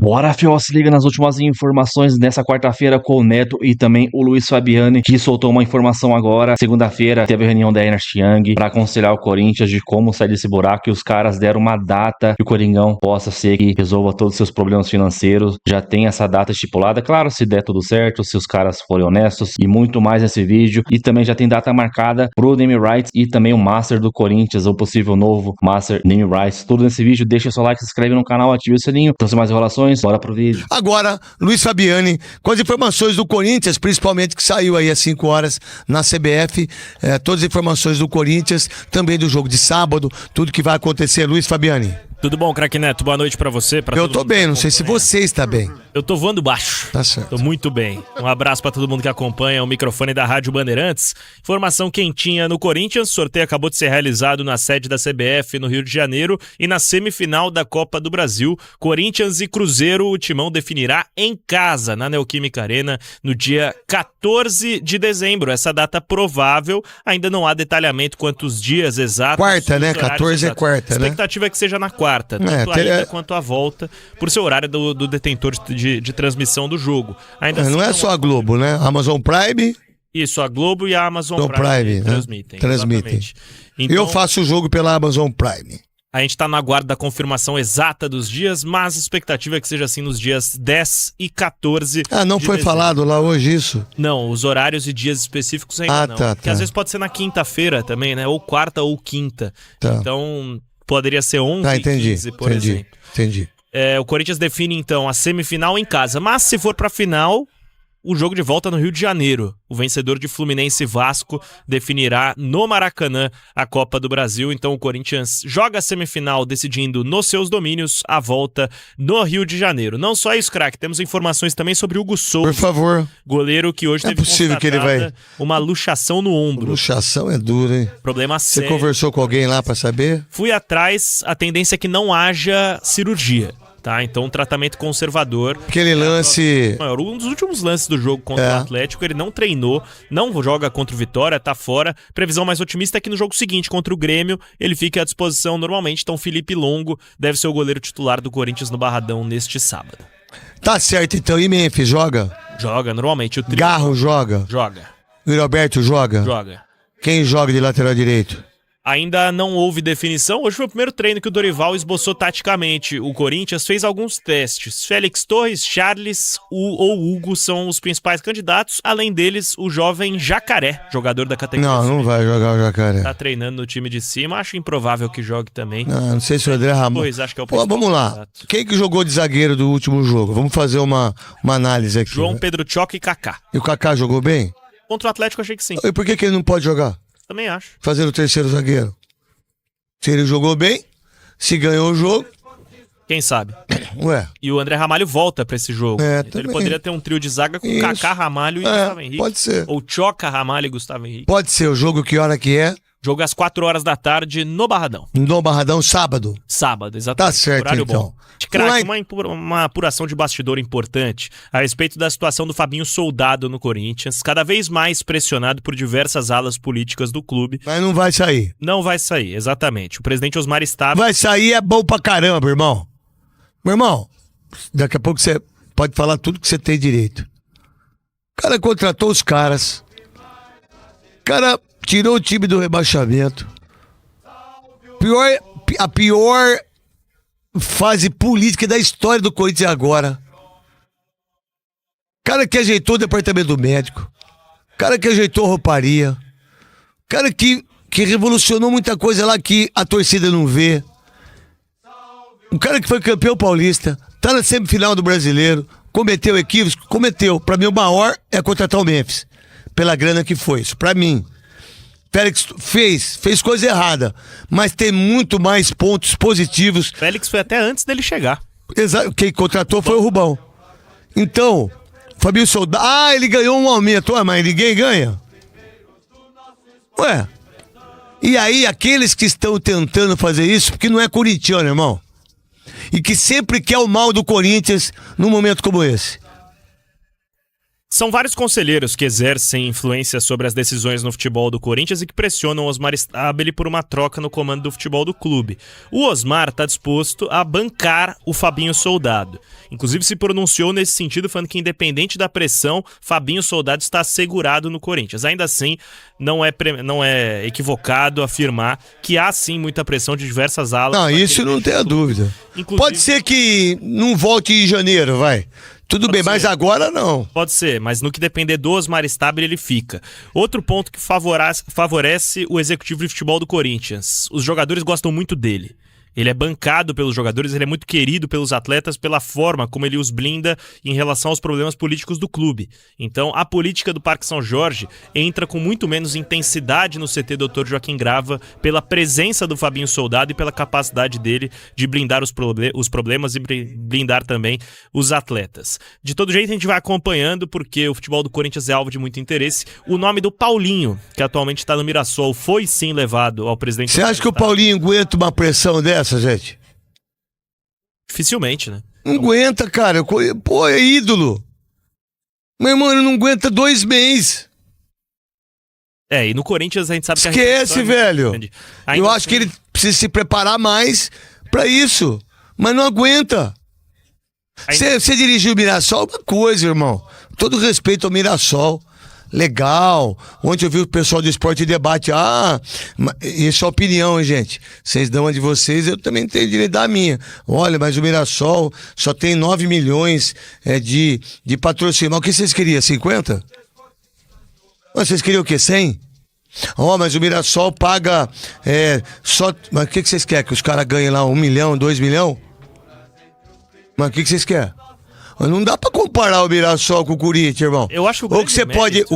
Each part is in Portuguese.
Bora, Fiel, se liga nas últimas informações dessa quarta-feira com o Neto e também o Luiz Fabiani, que soltou uma informação agora. Segunda-feira teve a reunião da Ernst Young para aconselhar o Corinthians de como sair desse buraco, e os caras deram uma data que o Coringão possa ser que resolva todos os seus problemas financeiros. Já tem essa data estipulada, claro, se der tudo certo, se os caras forem honestos, e muito mais nesse vídeo. E também já tem data marcada pro name rights e também o Master do Corinthians, o possível novo Master name rights. Tudo nesse vídeo. Deixa seu like, se inscreve no canal, ative o sininho. Então, sem mais enrolações, bora pro vídeo. Agora, Luiz Fabiani, com as informações do Corinthians, principalmente que saiu aí às 5 horas na CBF, todas as informações do Corinthians, também do jogo de sábado, tudo que vai acontecer. Luiz Fabiani. Tudo bom, craque Neto? Boa noite pra você. Eu tô bem, não sei se você está bem. Eu tô voando baixo. Tá certo. Tô muito bem. Um abraço pra todo mundo que acompanha o microfone da Rádio Bandeirantes. Informação quentinha no Corinthians. Sorteio acabou de ser realizado na sede da CBF no Rio de Janeiro e na semifinal da Copa do Brasil. Corinthians e Cruzeiro, o Timão definirá em casa, na Neoquímica Arena, no dia 14 de dezembro. Essa data provável, ainda não há detalhamento quantos dias exatos. Quarta, né? 14 é quarta, né? A expectativa é que seja na quarta, tanto a ida quanto a volta, por ser horário do detentor de transmissão do jogo. Ainda não é só a Globo, né? Amazon Prime. Isso, a Globo e a Amazon Prime transmitem. Então, eu faço o jogo pela Amazon Prime. A gente tá no aguardo da confirmação exata dos dias, mas a expectativa é que seja assim nos dias 10 e 14 não foi dezembro. Falado lá hoje isso? Não, os horários e dias específicos ainda não. Porque às vezes pode ser na quinta-feira também, né? Ou quarta ou quinta. Tá. Então, poderia ser 11 e 15, por exemplo. Entendi. O Corinthians define, então, a semifinal em casa. Mas se for pra final, o jogo de volta no Rio de Janeiro. O vencedor de Fluminense e Vasco definirá no Maracanã a Copa do Brasil. Então o Corinthians joga a semifinal decidindo nos seus domínios a volta no Rio de Janeiro. Não só isso, craque. Temos informações também sobre Hugo Souza. Por favor. Goleiro que hoje teve possível que ele vai... uma luxação no ombro. Luxação é duro, hein? Problema sério. Você conversou com alguém lá pra saber? Fui atrás. A tendência é que não haja cirurgia. Tá, então um tratamento conservador. Aquele lance... Um dos últimos lances do jogo contra o Atlético, ele não treinou, não joga contra o Vitória, tá fora. Previsão mais otimista é que no jogo seguinte, contra o Grêmio, ele fique à disposição normalmente. Então Felipe Longo deve ser o goleiro titular do Corinthians no Barradão neste sábado. Tá certo, então. E Memphis joga? Joga, normalmente. Garro joga? Joga. O Roberto joga? Joga. Quem joga de lateral direito? Ainda não houve definição. Hoje foi o primeiro treino que o Dorival esboçou taticamente. O Corinthians fez alguns testes. Félix Torres, Charles ou Hugo são os principais candidatos. Além deles, o jovem Jacaré, jogador da categoria. Não vai jogar o Jacaré. Tá treinando no time de cima. Acho improvável que jogue também. Não sei se o André Ramon... Pois, acho que é o principal. Vamos lá. Candidato. Quem que jogou de zagueiro do último jogo? Vamos fazer uma análise aqui. João Pedro Choque e Kaká. E o Kaká jogou bem? Contra o Atlético, achei que sim. E por que ele não pode jogar? Também acho. Fazendo o terceiro zagueiro. Se ele jogou bem, se ganhou o jogo... Quem sabe? Ué. E o André Ramalho volta pra esse jogo. Então ele poderia ter um trio de zaga com Kaká, Ramalho e Gustavo Henrique. Pode ser. Ou Choca, Ramalho e Gustavo Henrique. Pode ser. O jogo que hora que é? Jogo às 4 horas da tarde no Barradão. No Barradão, sábado. Sábado, exatamente. Tá certo, horário então. Bom. Craque, uma apuração de bastidor importante a respeito da situação do Fabinho Soldado no Corinthians, cada vez mais pressionado por diversas alas políticas do clube. Mas não vai sair. Não vai sair, exatamente. O presidente Osmar Estava... Vai sair, é bom pra caramba, irmão. Meu irmão, daqui a pouco você pode falar tudo que você tem direito. O cara contratou os caras. O cara tirou o time do rebaixamento. A pior fase política da história do Corinthians agora. Cara que ajeitou o departamento médico. Cara que ajeitou a rouparia. Cara que revolucionou muita coisa lá que a torcida não vê. Um cara que foi campeão paulista, tá na semifinal do Brasileiro, cometeu equívocos? Cometeu. Pra mim o maior é contratar o Memphis. Pela grana que foi. Isso pra mim. Félix fez coisa errada, mas tem muito mais pontos positivos. Félix foi até antes dele chegar. Exato, quem contratou foi o Rubão. Então, Fabinho Soldado... ele ganhou um aumento. Mas ninguém ganha? Ué. E aí, aqueles que estão tentando fazer isso, porque não é corintiano, irmão, e que sempre quer o mal do Corinthians num momento como esse. São vários conselheiros que exercem influência sobre as decisões no futebol do Corinthians e que pressionam Osmar Stabile por uma troca no comando do futebol do clube. O Osmar está disposto a bancar o Fabinho Soldado. Inclusive se pronunciou nesse sentido, falando que independente da pressão, Fabinho Soldado está assegurado no Corinthians. Ainda assim, não é equivocado afirmar que há sim muita pressão de diversas alas. Não, isso não tem a dúvida. Inclusive, pode ser que não volte em janeiro, vai. Tudo bem, mas agora não. Pode ser, mas no que depender do Osmar Stabile, ele fica. Outro ponto que favorece o executivo de futebol do Corinthians. Os jogadores gostam muito dele. Ele é bancado pelos jogadores, ele é muito querido pelos atletas pela forma como ele os blinda em relação aos problemas políticos do clube. Então, a política do Parque São Jorge entra com muito menos intensidade no CT Dr. Joaquim Grava pela presença do Fabinho Soldado e pela capacidade dele de blindar os problemas e blindar também os atletas. De todo jeito, a gente vai acompanhando porque o futebol do Corinthians é alvo de muito interesse. O nome do Paulinho, que atualmente está no Mirassol, foi sim levado ao presidente. Você acha que o Paulinho aguenta uma pressão dessa, gente? Dificilmente, né? Não aguenta, cara. Pô, é ídolo. Meu irmão, ele não aguenta 2 meses. E no Corinthians a gente sabe que esquece, velho. Eu acho que ele precisa se preparar mais pra isso. Mas não aguenta. Você dirigiu o Mirassol, uma coisa, irmão. Todo respeito ao Mirassol. Legal. Ontem eu vi o pessoal do Esporte Debate. Isso é opinião, hein, gente. Vocês dão a de vocês, eu também tenho direito da minha. Olha, mas o Mirassol só tem 9 milhões de patrocínio. Mas o que vocês queriam? 50? Vocês queriam o quê? 100? Mas o Mirassol paga só... Mas o que vocês querem? Que os caras ganhem lá 1 milhão, 2 milhões? Mas o que vocês querem? Não dá pra comparar o Mirassol com o Corinthians, irmão. Eu acho que o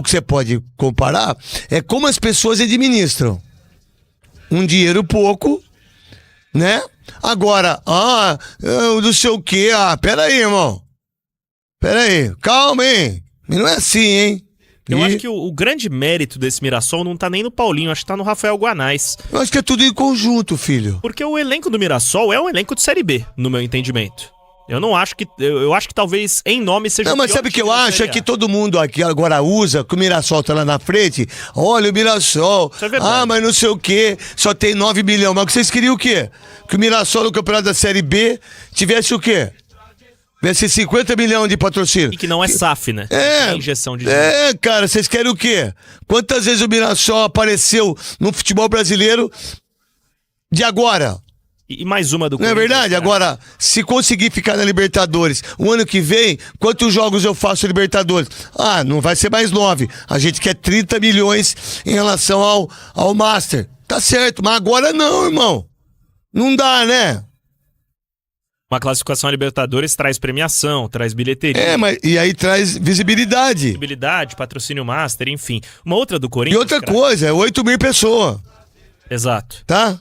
que você pode comparar é como as pessoas administram. Um dinheiro pouco, né? Agora, não sei o quê. Pera aí, irmão. Pera aí. Calma, hein? Não é assim, hein? Eu acho que o grande mérito desse Mirassol não tá nem no Paulinho, acho que tá no Rafael Guanais. Eu acho que é tudo em conjunto, filho. Porque o elenco do Mirassol é um elenco de Série B, no meu entendimento. Eu não acho que... Eu acho que talvez em nome seja... Não, mas sabe o que eu acho? É que todo mundo aqui agora usa, que o Mirassol tá lá na frente. Olha o Mirassol. Isso é verdade. Mas não sei o quê. Só tem 9 milhões. Mas vocês queriam o quê? Que o Mirassol no campeonato da Série B tivesse o quê? Tivesse 50 milhões de patrocínio. E que não é SAF, né? É injeção de dinheiro. Cara, vocês querem o quê? Quantas vezes o Mirassol apareceu no futebol brasileiro de agora? E mais uma do Não é verdade? Agora, se conseguir ficar na Libertadores o ano que vem, quantos jogos eu faço Libertadores? Não vai ser mais 9. A gente quer 30 milhões em relação ao Master. Tá certo, mas agora não, irmão. Não dá, né? Uma classificação a Libertadores traz premiação, traz bilheteria. E aí traz visibilidade. Visibilidade, patrocínio Master, enfim. Uma outra do Corinthians... E outra coisa, é 8 mil pessoas. Exato. Tá?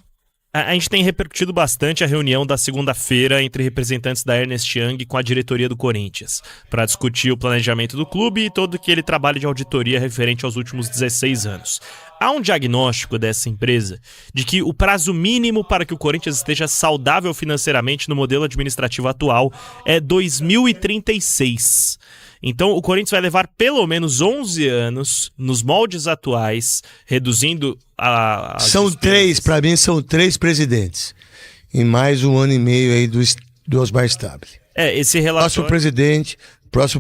A gente tem repercutido bastante a reunião da segunda-feira entre representantes da Ernst Young com a diretoria do Corinthians, para discutir o planejamento do clube e todo aquele trabalho de auditoria referente aos últimos 16 anos. Há um diagnóstico dessa empresa de que o prazo mínimo para que o Corinthians esteja saudável financeiramente no modelo administrativo atual é 2036. Então o Corinthians vai levar pelo menos 11 anos nos moldes atuais, reduzindo as São despesas. Pra mim são 3 presidentes. Em mais 1 ano e meio aí do Osmar Stabile. Esse relatório... Próximo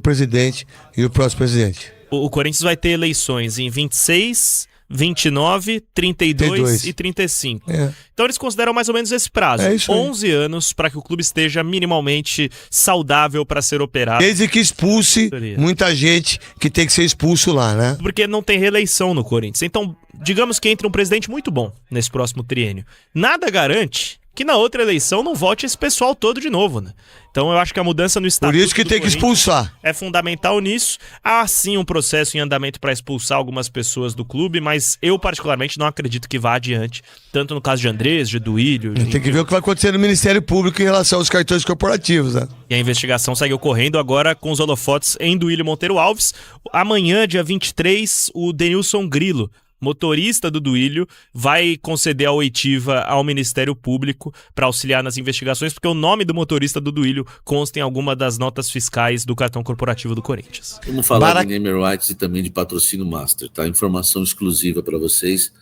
presidente e o próximo presidente. O Corinthians vai ter eleições em 26... 29, 32 e 35. Então eles consideram mais ou menos esse prazo. 11 anos para que o clube esteja minimamente saudável para ser operado. Desde que expulse muita gente que tem que ser expulso lá, né? Porque não tem reeleição no Corinthians. Então, digamos que entre um presidente muito bom nesse próximo triênio. Nada garante que na outra eleição não vote esse pessoal todo de novo, né? Então eu acho que a mudança no estatuto Por isso que tem que expulsar. É fundamental nisso. Há sim um processo em andamento para expulsar algumas pessoas do clube, mas eu particularmente não acredito que vá adiante, tanto no caso de Andrés, de Duílio... Tem que ver o que vai acontecer no Ministério Público em relação aos cartões corporativos, né? E a investigação segue ocorrendo agora com os holofotes em Duílio Monteiro Alves. Amanhã, dia 23, o Denilson Grilo, motorista do Duílio, vai conceder a oitiva ao Ministério Público para auxiliar nas investigações, porque o nome do motorista do Duílio consta em alguma das notas fiscais do cartão corporativo do Corinthians. Vamos falar de Name Rights e também de patrocínio Master, tá? Informação exclusiva para vocês.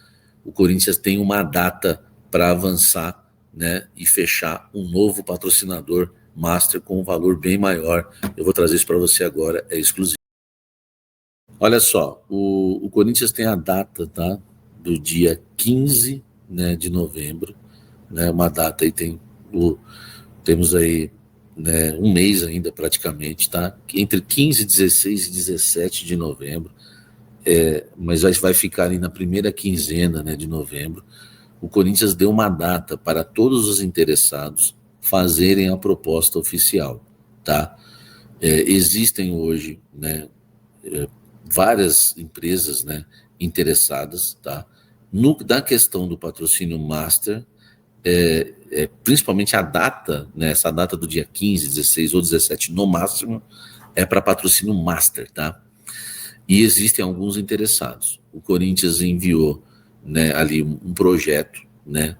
O Corinthians tem uma data para avançar, né, e fechar um novo patrocinador Master com um valor bem maior. Eu vou trazer isso para você agora, é exclusivo. Olha só, o Corinthians tem a data, tá, do dia 15, né, de novembro, né, uma data aí, temos aí, né, um mês ainda praticamente, tá, entre 15, 16 e 17 de novembro, mas vai ficar ali na primeira quinzena, né, de novembro. O Corinthians deu uma data para todos os interessados fazerem a proposta oficial, tá? Existem hoje, né, várias empresas, né, interessadas, tá? Da questão do patrocínio Master, principalmente a data, né, essa data do dia 15, 16 ou 17 no máximo, é para patrocínio Master, tá? E existem alguns interessados. O Corinthians enviou, né, ali um projeto, né,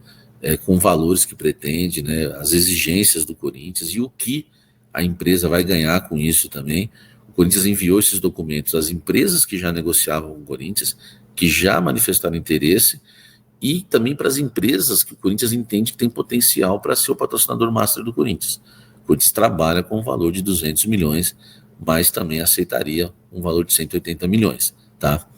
com valores que pretende, né, as exigências do Corinthians e o que a empresa vai ganhar com isso também. O Corinthians enviou esses documentos às empresas que já negociavam com o Corinthians, que já manifestaram interesse, e também para as empresas que o Corinthians entende que tem potencial para ser o patrocinador master do Corinthians. O Corinthians trabalha com um valor de 200 milhões, mas também aceitaria um valor de 180 milhões, tá?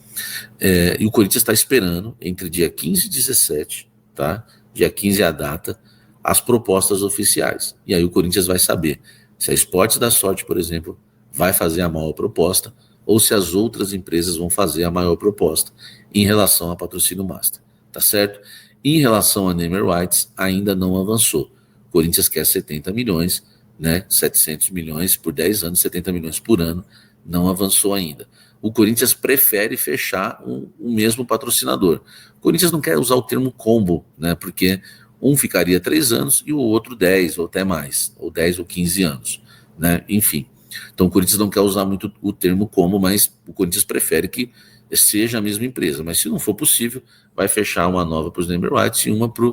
E o Corinthians está esperando, entre dia 15 e 17, tá? Dia 15 é a data, as propostas oficiais. E aí o Corinthians vai saber se a Esportes da Sorte, por exemplo, vai fazer a maior proposta ou se as outras empresas vão fazer a maior proposta em relação a patrocínio master, tá certo? Em relação a Name Rights, ainda não avançou. O Corinthians quer 70 milhões, né? 700 milhões por 10 anos, 70 milhões por ano, não avançou ainda. O Corinthians prefere fechar um mesmo patrocinador. O Corinthians não quer usar o termo combo, né? Porque um ficaria 3 anos e o outro 10 ou até mais, ou 10 ou 15 anos, né? Enfim. Então o Corinthians não quer usar muito o termo combo, mas o Corinthians prefere que seja a mesma empresa. Mas se não for possível, vai fechar uma nova para os Name Rights e uma para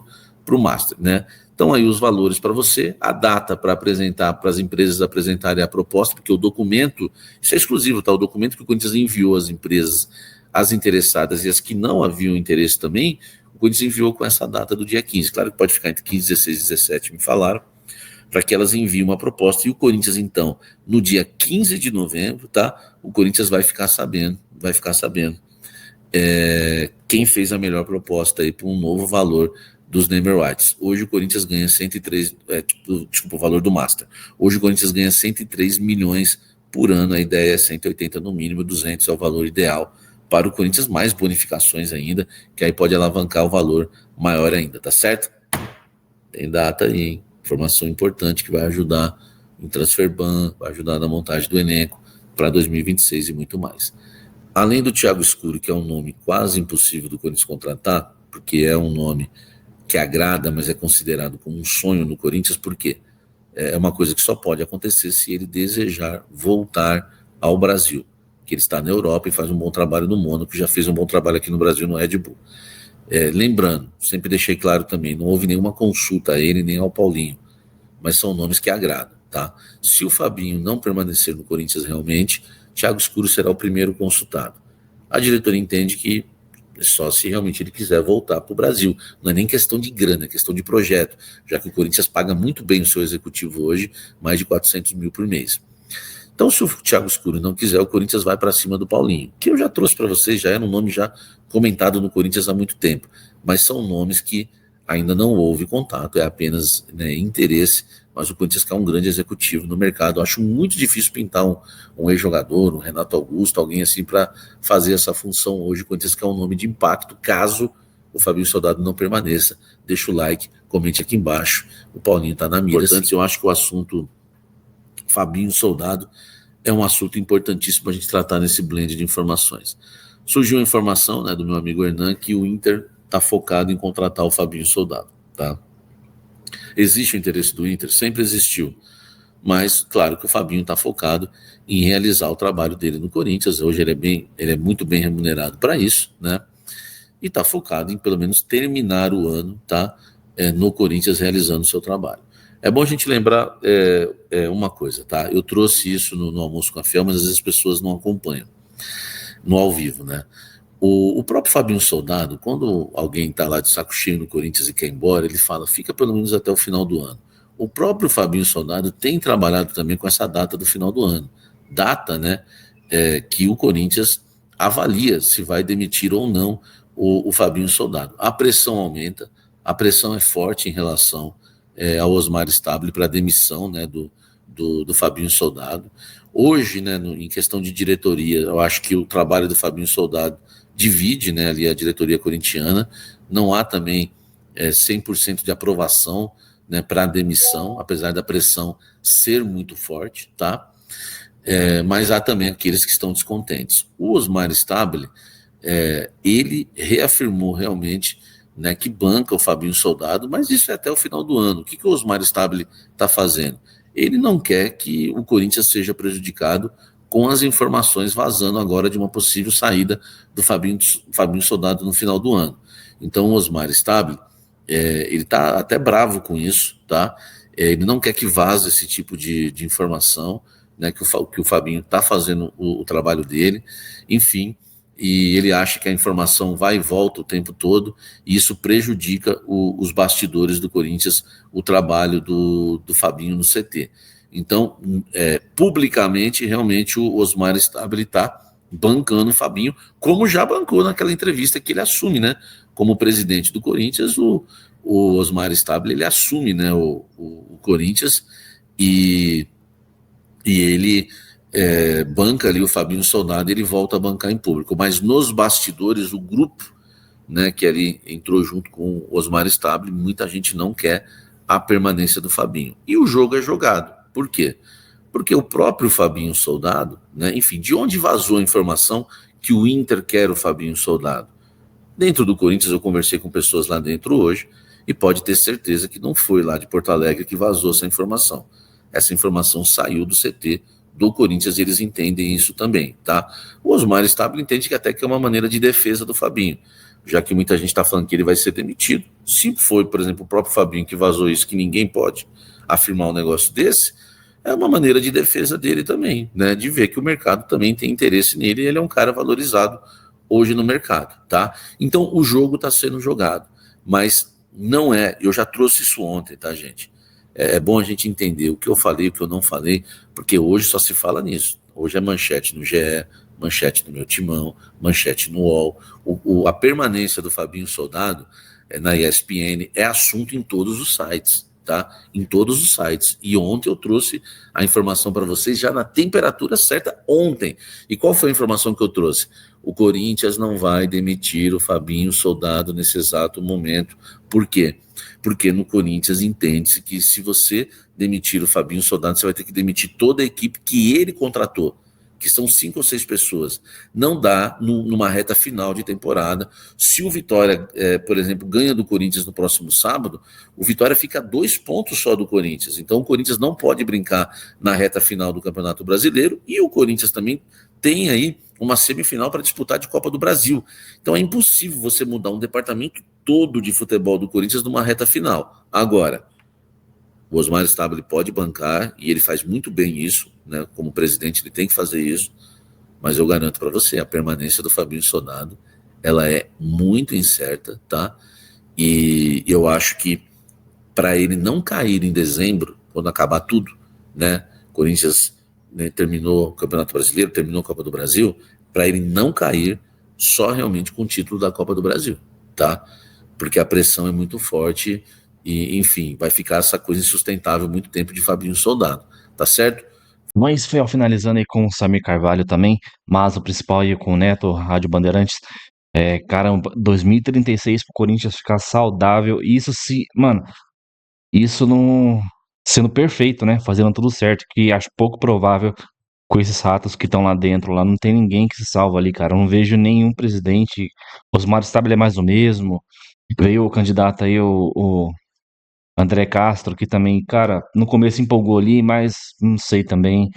o Master, né? Então aí os valores para você, a data para apresentar, para as empresas apresentarem a proposta, porque o documento, isso é exclusivo, tá? O documento que o Corinthians enviou às empresas, as interessadas e as que não haviam interesse também, o Corinthians enviou com essa data do dia 15. Claro que pode ficar entre 15, 16 e 17, me falaram, para que elas enviem uma proposta. E o Corinthians, então, no dia 15 de novembro, tá? O Corinthians vai ficar sabendo quem fez a melhor proposta aí para um novo valor dos Name Rights. Hoje o Corinthians ganha 103, o valor do Master. Hoje o Corinthians ganha 103 milhões por ano, a ideia é 180 no mínimo, 200 é o valor ideal para o Corinthians, mais bonificações ainda, que aí pode alavancar o valor maior ainda, tá certo? Tem data aí, hein? Informação importante que vai ajudar em transfer ban, vai ajudar na montagem do elenco para 2026 e muito mais. Além do Thiago Escuro, que é um nome quase impossível do Corinthians contratar, porque é um nome que agrada, mas é considerado como um sonho no Corinthians, porque é uma coisa que só pode acontecer se ele desejar voltar ao Brasil, que ele está na Europa e faz um bom trabalho no Mônaco, já fez um bom trabalho aqui no Brasil no Red Bull. Lembrando, sempre deixei claro também, não houve nenhuma consulta a ele nem ao Paulinho, mas são nomes que agradam, tá? Se o Fabinho não permanecer no Corinthians realmente, Thiago Escuro será o primeiro consultado. A diretoria entende que só se realmente ele quiser voltar para o Brasil. Não é nem questão de grana, é questão de projeto, já que o Corinthians paga muito bem o seu executivo hoje, mais de 400 mil por mês. Então, se o Thiago Escuro não quiser, o Corinthians vai para cima do Paulinho, que eu já trouxe para vocês, já era um nome já comentado no Corinthians há muito tempo, mas são nomes que ainda não houve contato, é apenas, né, interesse, mas o Corinthians quer um grande executivo no mercado. Eu acho muito difícil pintar um ex-jogador, um Renato Augusto, alguém assim para fazer essa função hoje. O Corinthians quer um nome de impacto, caso o Fabinho Soldado não permaneça. Deixa o like, comente aqui embaixo, o Paulinho está na mira. Portanto, eu acho que o assunto Fabinho Soldado é um assunto importantíssimo para a gente tratar nesse blend de informações. Surgiu a informação, né, do meu amigo Hernan que o Inter está focado em contratar o Fabinho Soldado, tá? Existe o interesse do Inter? Sempre existiu, mas claro que o Fabinho está focado em realizar o trabalho dele no Corinthians. Hoje ele é muito bem remunerado para isso, né? e está focado em pelo menos terminar o ano, tá? No Corinthians realizando o seu trabalho. É bom a gente lembrar uma coisa, tá? Eu trouxe isso no Almoço com a Fiel, mas às vezes as pessoas não acompanham no ao vivo, né? O próprio Fabinho Soldado, quando alguém está lá de saco cheio no Corinthians e quer ir embora, ele fala, fica pelo menos até o final do ano. O próprio Fabinho Soldado tem trabalhado também com essa data do final do ano. Data, né, que o Corinthians avalia se vai demitir ou não o Fabinho Soldado. A pressão aumenta, a pressão é forte em relação ao Osmar Stabile para a demissão, né, do Fabinho Soldado. Hoje, né, em questão de diretoria, eu acho que o trabalho do Fabinho Soldado divide, né, ali a diretoria corintiana. Não há também 100% de aprovação, né, para a demissão, apesar da pressão ser muito forte, tá? Mas há também aqueles que estão descontentes. O Osmar Stabile, ele reafirmou realmente, né, que banca o Fabinho Soldado, mas isso é até o final do ano. O que o Osmar Stabile está fazendo? Ele não quer que o Corinthians seja prejudicado com as informações vazando agora de uma possível saída do Fabinho Soldado no final do ano. Então o Osmar Stabile, ele está até bravo com isso, tá? Ele não quer que vaze esse tipo de informação, né, que o Fabinho está fazendo o trabalho dele, enfim, e ele acha que a informação vai e volta o tempo todo, e isso prejudica os bastidores do Corinthians, o trabalho do Fabinho no CT. Então, publicamente, realmente, o Osmar Stabile está bancando o Fabinho, como já bancou naquela entrevista que ele assume, né? Como presidente do Corinthians, o Osmar Stabile, ele assume, né, o Corinthians, e ele banca ali o Fabinho Soldado, ele volta a bancar em público. Mas nos bastidores, o grupo, né, que ali entrou junto com o Osmar Stabile, muita gente não quer a permanência do Fabinho. E o jogo é jogado. Por quê? Porque o próprio Fabinho Soldado, né, enfim, de onde vazou a informação que o Inter quer o Fabinho Soldado? Dentro do Corinthians, eu conversei com pessoas lá dentro hoje, e pode ter certeza que não foi lá de Porto Alegre que vazou essa informação. Essa informação saiu do CT do Corinthians, e eles entendem isso também, tá? O Osmar Stabile entende que até que é uma maneira de defesa do Fabinho, já que muita gente está falando que ele vai ser demitido. Se foi, por exemplo, o próprio Fabinho que vazou isso, que ninguém pode afirmar um negócio desse, é uma maneira de defesa dele também, né? De ver que o mercado também tem interesse nele, e ele é um cara valorizado hoje no mercado, tá? Então o jogo está sendo jogado, mas não é, eu já trouxe isso ontem, tá, gente? É bom a gente entender o que eu falei, o que eu não falei, porque hoje só se fala nisso. Hoje é manchete no GE, manchete no Meu Timão, manchete no UOL. A permanência do Fabinho Soldado na ESPN é assunto em todos os sites, tá? Em todos os sites. E ontem eu trouxe a informação para vocês já na temperatura certa ontem. E qual foi a informação que eu trouxe? O Corinthians não vai demitir o Fabinho Soldado nesse exato momento. Por quê? Porque no Corinthians entende-se que se você demitir o Fabinho Soldado, você vai ter que demitir toda a equipe que ele contratou, que são 5 ou 6 pessoas. Não dá numa reta final de temporada. Se o Vitória, por exemplo, ganha do Corinthians no próximo sábado, o Vitória fica a 2 pontos só do Corinthians. Então o Corinthians não pode brincar na reta final do Campeonato Brasileiro, e o Corinthians também tem aí uma semifinal para disputar de Copa do Brasil. Então é impossível você mudar um departamento todo de futebol do Corinthians numa reta final. Agora, o Osmar Stabile pode bancar, e ele faz muito bem isso, né? Como presidente ele tem que fazer isso, mas eu garanto para você, a permanência do Fabinho Soldado, ela é muito incerta, tá? E eu acho que para ele não cair em dezembro, quando acabar tudo, né? Corinthians, né, terminou o Campeonato Brasileiro, terminou a Copa do Brasil, para ele não cair só realmente com o título da Copa do Brasil, tá? Porque a pressão é muito forte e, enfim, vai ficar essa coisa insustentável muito tempo de Fabinho Soldado, tá certo? Mas foi finalizando aí com o Samir Carvalho também, mas o principal aí com o Neto, Rádio Bandeirantes, caramba, 2036 pro Corinthians ficar saudável, mano, isso não sendo perfeito, né, fazendo tudo certo, que acho pouco provável com esses ratos que estão lá dentro, lá não tem ninguém que se salva ali, cara, eu não vejo nenhum presidente, Osmar Stabile é mais o mesmo, veio o candidato aí, o André Castro, que também, cara, no começo empolgou ali, mas não sei também.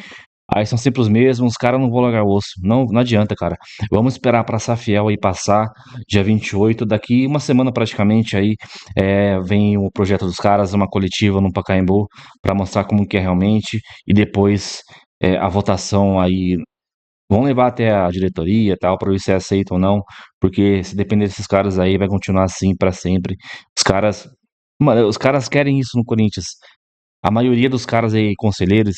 Aí são sempre os mesmos, os caras não vão largar o osso. Não, não adianta, cara. Vamos esperar pra Safiel aí passar, dia 28, daqui uma semana praticamente aí, vem o projeto dos caras, uma coletiva no Pacaembu, pra mostrar como que é realmente, e depois a votação aí, vão levar até a diretoria e tal, pra ver se aceita ou não, porque se depender desses caras aí, vai continuar assim pra sempre. Os caras, mano, os caras querem isso no Corinthians. A maioria dos caras aí, conselheiros,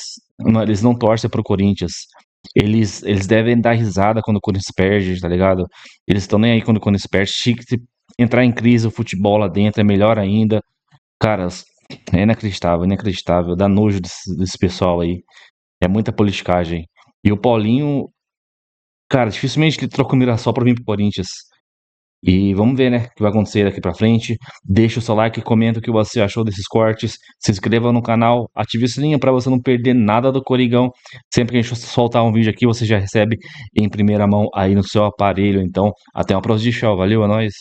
eles não torcem pro Corinthians. Eles devem dar risada quando o Corinthians perde, tá ligado? Eles estão nem aí quando o Corinthians perde. Se entrar em crise o futebol lá dentro é melhor ainda. Cara, é inacreditável, inacreditável. Dá nojo desse pessoal aí. É muita politicagem. E o Paulinho, cara, dificilmente ele troca o Mirassol pra vir pro Corinthians. E vamos ver, né, o que vai acontecer daqui pra frente. Deixa o seu like, comenta o que você achou desses cortes. Se inscreva no canal, ative o sininho pra você não perder nada do Corigão. Sempre que a gente soltar um vídeo aqui, você já recebe em primeira mão aí no seu aparelho. Então, até uma próxima de show. Valeu, é nóis.